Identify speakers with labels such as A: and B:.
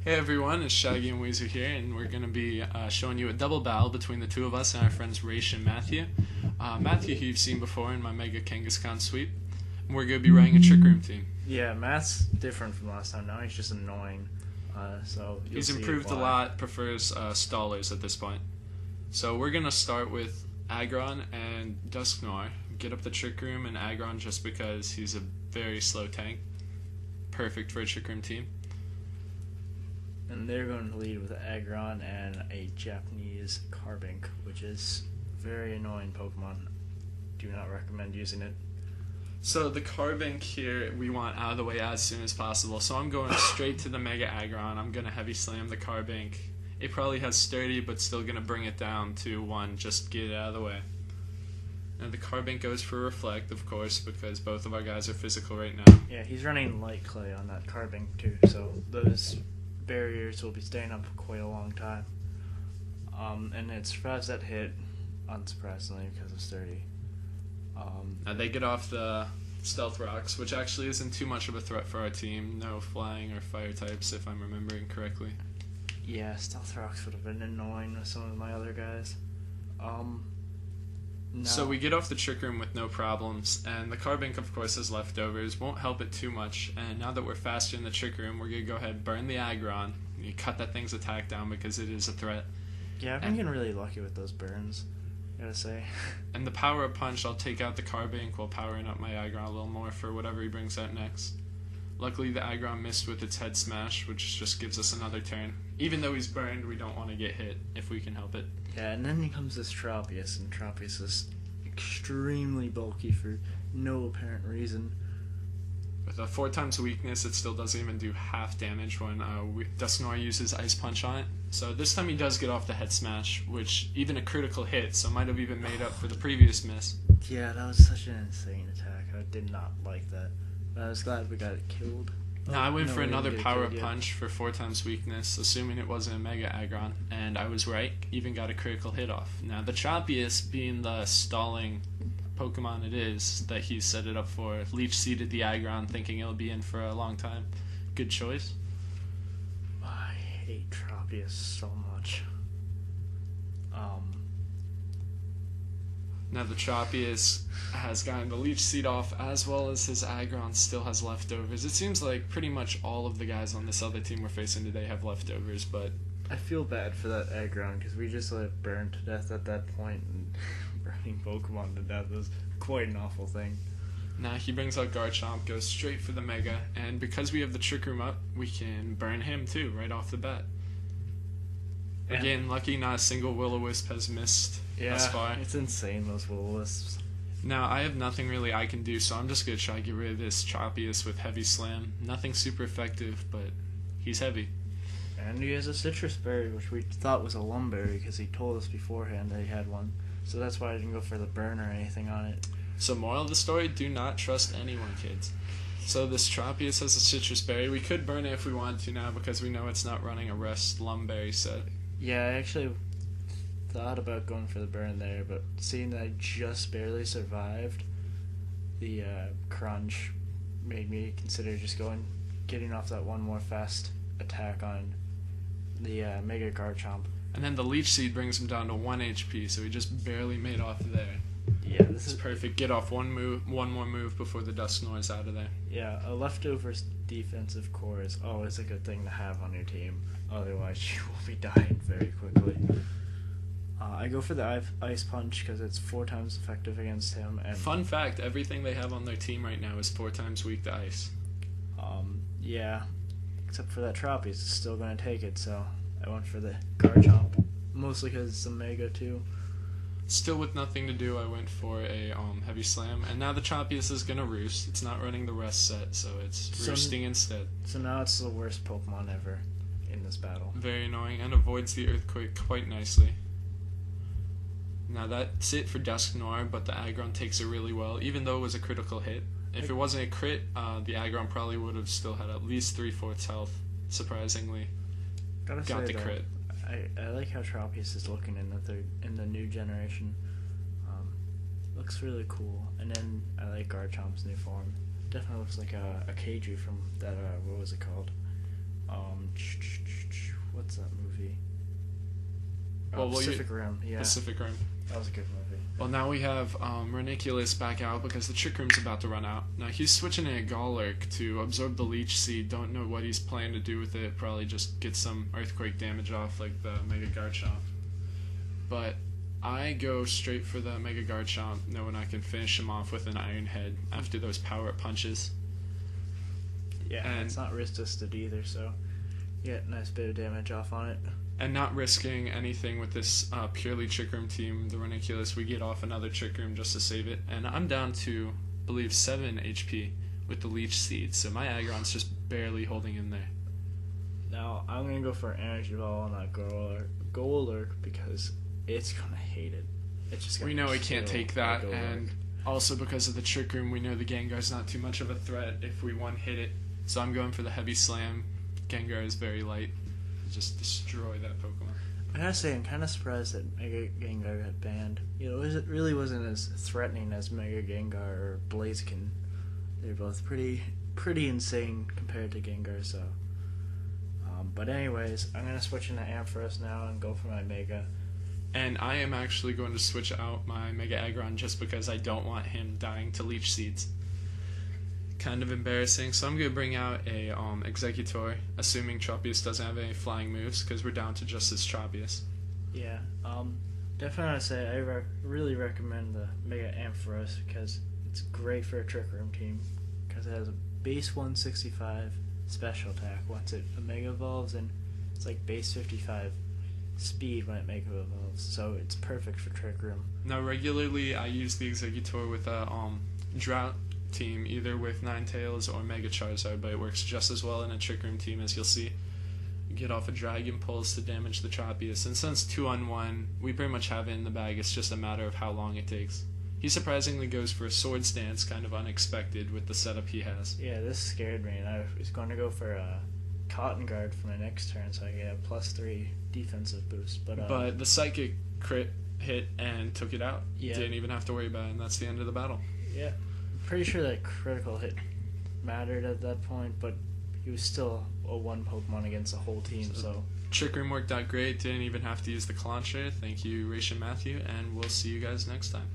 A: Hey everyone, it's Shaggy and Weezer here, and we're going to be showing you a double battle between the two of us and our friends Raisch and Matthew. Matthew, who you've seen before in my Mega Kangaskhan sweep, and we're going to be running a Trick Room team.
B: Yeah, Matt's different from last time. Now he's just annoying. So
A: He's improved a lot, prefers stallers at this point. So we're going to start with Aggron and Dusk Noir. Get up the Trick Room and Aggron just because he's a very slow tank. Perfect for a Trick Room team.
B: And they're going to lead with Aggron and a Japanese Carbink, which is very annoying Pokemon. Do not recommend using it.
A: So the Carbink here we want out of the way as soon as possible. So I'm going straight to the Mega Aggron. I'm going to Heavy Slam the Carbink. It probably has Sturdy, but still going to bring it down to 1. Just get it out of the way. And the Carbink goes for Reflect, of course, because both of our guys are physical right now.
B: Yeah, he's running Light Clay on that Carbink too, so those barriers will be staying up for quite a long time. And it survives that hit, unsurprisingly, because of Sturdy.
A: Now they get off the Stealth Rocks, which actually isn't too much of a threat for our team. No flying or fire types, if I'm remembering correctly.
B: Yeah, Stealth Rocks would have been annoying with some of my other guys. No.
A: So we get off the Trick Room with no problems, and the Carbink, of course, has leftovers. Won't help it too much, and now that we're faster in the Trick Room, we're going to go ahead and burn the Aggron. You cut that thing's attack down because it is a threat.
B: Yeah, I've been getting really lucky with those burns, gotta say.
A: And the Power Up Punch, I'll take out the Carbink while powering up my Aggron a little more for whatever he brings out next. Luckily, the Aggron missed with its Head Smash, which just gives us another turn. Even though he's burned, we don't want to get hit if we can help it.
B: Yeah, and then comes this Tropius, and Tropius is extremely bulky for no apparent reason.
A: With a 4 times weakness, it still doesn't even do half damage when Dusknoir uses Ice Punch on it. So this time he does get off the Head Smash, which even a critical hit, so might have even made up for the previous miss.
B: Yeah, that was such an insane attack. I did not like that. But I was glad we got it killed.
A: Now I went for another Power Up
B: Punch
A: Punch for 4 times weakness, assuming it wasn't a Mega Aggron, and I was right, even got a critical hit off. Now the Tropius, being the stalling Pokemon it is that he set it up for, Leech Seeded the Aggron thinking it'll be in for a long time. Good choice.
B: I hate Tropius so much.
A: Now the Tropius has gotten the Leech Seed off, as well as his Aggron still has leftovers. It seems like pretty much all of the guys on this other team we're facing today have leftovers, but
B: I feel bad for that Aggron because we just let it burn to death at that point, and burning Pokemon to death was quite an awful thing.
A: now he brings out Garchomp, goes straight for the Mega, and because we have the Trick Room up, we can burn him too, right off the bat. Again, lucky not a single Will-O-Wisp has missed thus far.
B: It's insane, those Will-O-Wisps.
A: Now, I have nothing really I can do, so I'm just going to try to get rid of this Tropius with Heavy Slam. Nothing super effective, but he's heavy.
B: And he has a Citrus Berry, which we thought was a Lumberry because he told us beforehand that he had one. So that's why I didn't go for the burn or anything on it.
A: So moral of the story, do not trust anyone, kids. So this Tropius has a Citrus Berry. We could burn it if we wanted to now because we know it's not running a Rest Lumberry set.
B: Yeah, I actually thought about going for the burn there, but seeing that I just barely survived the crunch made me consider just getting off that one more fast attack on the Mega Garchomp.
A: And then the Leech Seed brings him down to 1 HP, so he just barely made off there.
B: Yeah, this
A: It's
B: is
A: perfect. Get off one more move before the Dusknoir's out of there.
B: Yeah, a leftover defensive core is always a good thing to have on your team. Otherwise, you will be dying very quickly. I go for the Ice Punch because it's 4 times effective against him. And
A: Fun fact, everything they have on their team right now is 4 times weak to Ice.
B: Yeah, except for that Tropius, it's still going to take it, so I went for the Garchomp. Mostly because it's a Mega, too.
A: Still with nothing to do, I went for a Heavy Slam, and now the Tropius is going to roost. It's not running the rest set, so it's roosting instead.
B: So now it's the worst Pokemon ever in this battle.
A: Very annoying, and avoids the Earthquake quite nicely. Now that's it for Dusknoir, but the Aggron takes it really well, even though it was a critical hit. If it wasn't a crit, the Aggron probably would have still had at least 3/4 health, surprisingly. Got the crit.
B: I like how Tropius is looking in the new generation. Looks really cool. And then I like Garchomp's new form. Definitely looks like a Kaiju from that what was it called? Pacific Rim. Yeah,
A: Pacific Rim.
B: that was a good movie.
A: Well, now we have Reniculus back out because the Trick Room's about to run out. Now he's switching a Golurk to absorb the Leech Seed. Don't know what he's planning to do with it. Probably just get some Earthquake damage off like the Mega Garchomp. But I go straight for the Mega Garchomp, knowing I can finish him off with an Iron Head after those power punches.
B: Yeah, and it's not resisted either, so you get a nice bit of damage off on it.
A: And not risking anything with this purely Trick Room team, the Reniculus, we get off another Trick Room just to save it. And I'm down to, I believe, 7 HP with the Leech Seed, so my Aggron's just barely holding in there.
B: Now, I'm going to go for an Energy Ball on that Golurk because it's going to hate it. It's just
A: we know it can't take that, and also because of the Trick Room, we know the Gengar's not too much of a threat if we one-hit it. So I'm going for the Heavy Slam. Gengar is very light. Just destroy that Pokemon.
B: I gotta say, I'm kind of surprised that Mega Gengar got banned. You know, it really wasn't as threatening as Mega Gengar or Blaziken. They're both pretty insane compared to Gengar, so... but anyways, I'm gonna switch into Ampharos now and go for my Mega.
A: And I am actually going to switch out my Mega Aggron just because I don't want him dying to Leech Seeds. Kind of embarrassing, so I'm going to bring out a Exeggutor, assuming Tropius doesn't have any flying moves, because we're down to just his Tropius.
B: Yeah, definitely I'd say I really recommend the Mega Ampharos, because it's great for a Trick Room team, because it has a base 165 special attack once it Mega Evolves, and it's like base 55 speed when it Mega Evolves, so it's perfect for Trick Room.
A: Now, regularly I use the Exeggutor with a Drought team, either with Ninetales or Mega Charizard, but it works just as well in a Trick Room team, as you'll see. You get off a Dragon Pulse to damage the Tropius, and since 2-on-1, we pretty much have it in the bag. It's just a matter of how long it takes. He surprisingly goes for a Swords Dance, kind of unexpected with the setup he has.
B: Yeah, this scared me, and I was going to go for a Cotton Guard for my next turn, so I get a +3 defensive boost. But
A: the Psychic crit hit and took it out.
B: Yeah.
A: Didn't even have to worry about it, and that's the end of the battle.
B: Yeah. Pretty sure that critical hit mattered at that point, but he was still a one Pokemon against the whole team, so...
A: Trick Room worked out great, didn't even have to use the Clauncher. Thank you, Raisch and Matthew, and we'll see you guys next time.